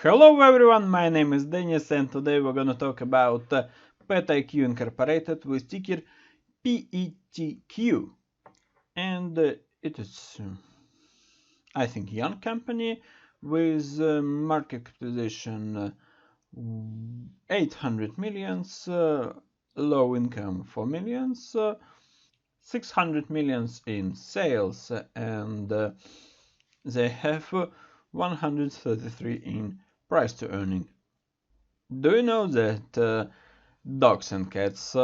Hello everyone, my name is Denis and today we're gonna talk about PetIQ Incorporated with ticker PETQ. And it is, I think, young company with market capitalization 800 millions, low income 4 millions, 600 millions in sales, and they have 133 in price to earning. Do you know that dogs and cats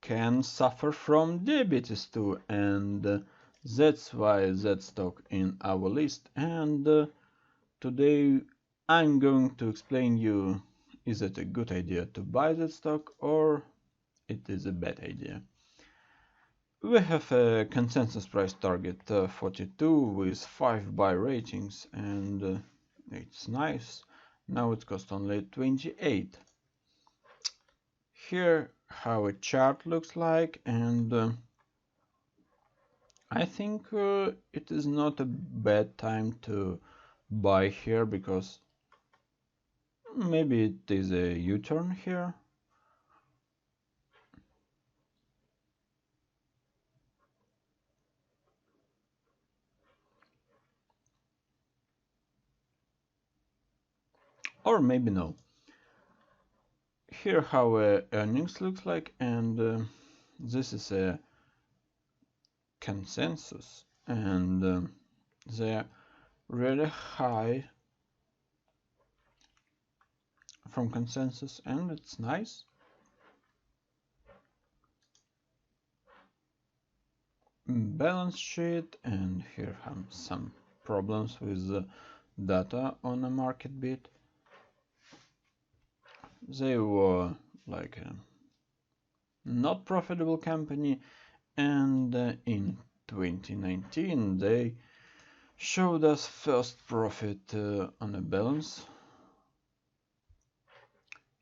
can suffer from diabetes too, and that's why that stock in our list. And today I'm going to explain you, is it a good idea to buy that stock or it is a bad idea. We have a consensus price target 42 with 5 buy ratings, and it's nice. Now it costs only 28. Here how a chart looks like, and I think it is not a bad time to buy here because maybe it is a U-turn here. Or maybe no. Here how earnings looks like, and this is a consensus, and they're really high from consensus, and it's nice. Balance sheet, and here have some problems with the data on a market bit. They were like a not profitable company, and in 2019 they showed us first profit on a balance.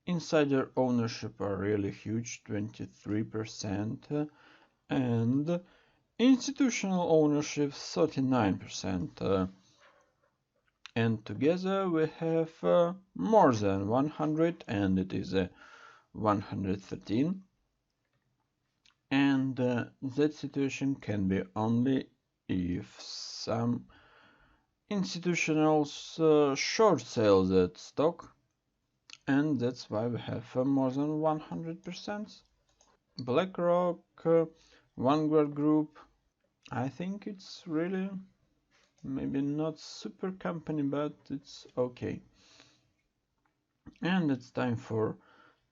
Insider ownership are really huge, 23%, and institutional ownership 39%. And together we have more than 100, and it is 113. And that situation can be only if some institutionals short sell that stock, and that's why we have more than 100%. BlackRock, Vanguard Group, I think it's really maybe not super company, but it's okay. And it's time for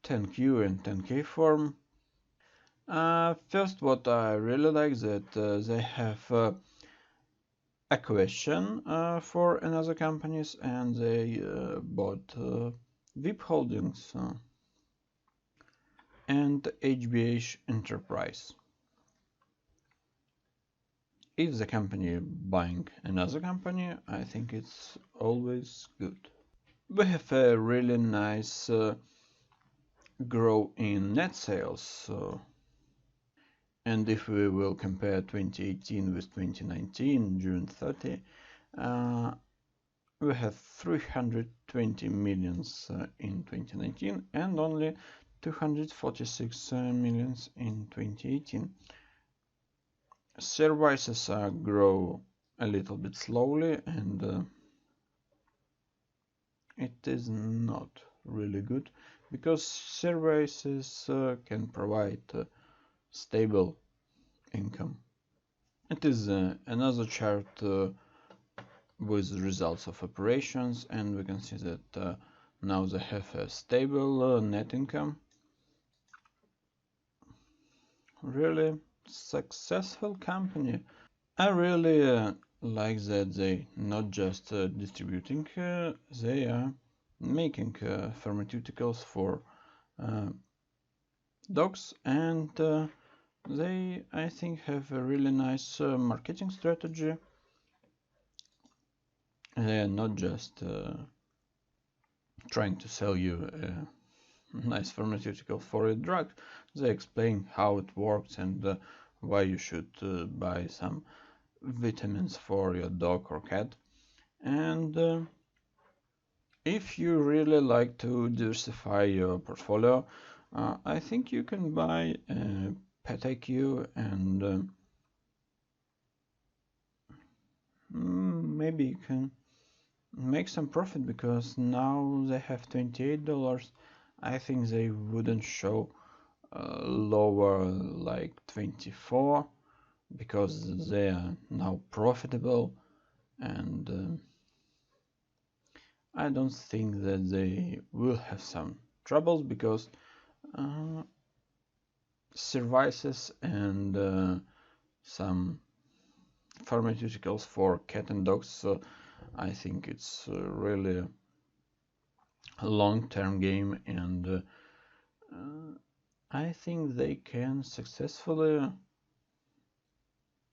10Q and 10K form. First, what I really like that they have a question for another companies, and they bought VIP Holdings and HBH Enterprise. If the company buying another company, I think it's always good. We have a really nice growth in net sales, and if we will compare 2018 with 2019, June 30, we have 320 millions in 2019 and only 246 millions in 2018. Services grow a little bit slowly, and it is not really good because services can provide stable income. It is another chart with results of operations, and we can see that now they have a stable net income. Really successful company. I really like that they not just distributing, they are making pharmaceuticals for dogs, and they, I think, have a really nice marketing strategy. They are not just trying to sell you a nice pharmaceutical for a drug. They explain how it works and why you should buy some vitamins for your dog or cat. And If you really like to diversify your portfolio, I think you can buy PetIQ and maybe you can make some profit, because now they have $28. I think they wouldn't show lower like 24, because they are now profitable, and I don't think that they will have some troubles, because services and some pharmaceuticals for cat and dogs, so I think it's really a long-term game, and I think they can successfully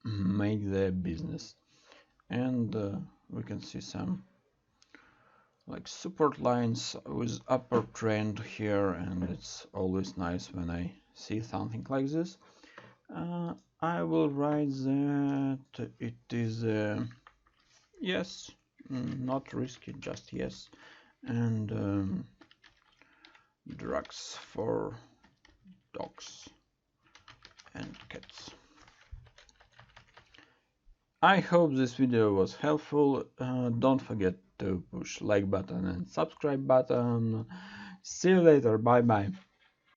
make their business. And we can see some like support lines with upper trend here, and it's always nice when I see something like this. I will write that it is yes, not risky, just yes, and drugs for dogs and cats. I hope this video was helpful. Don't forget to push like button and subscribe button. See you later. Bye bye.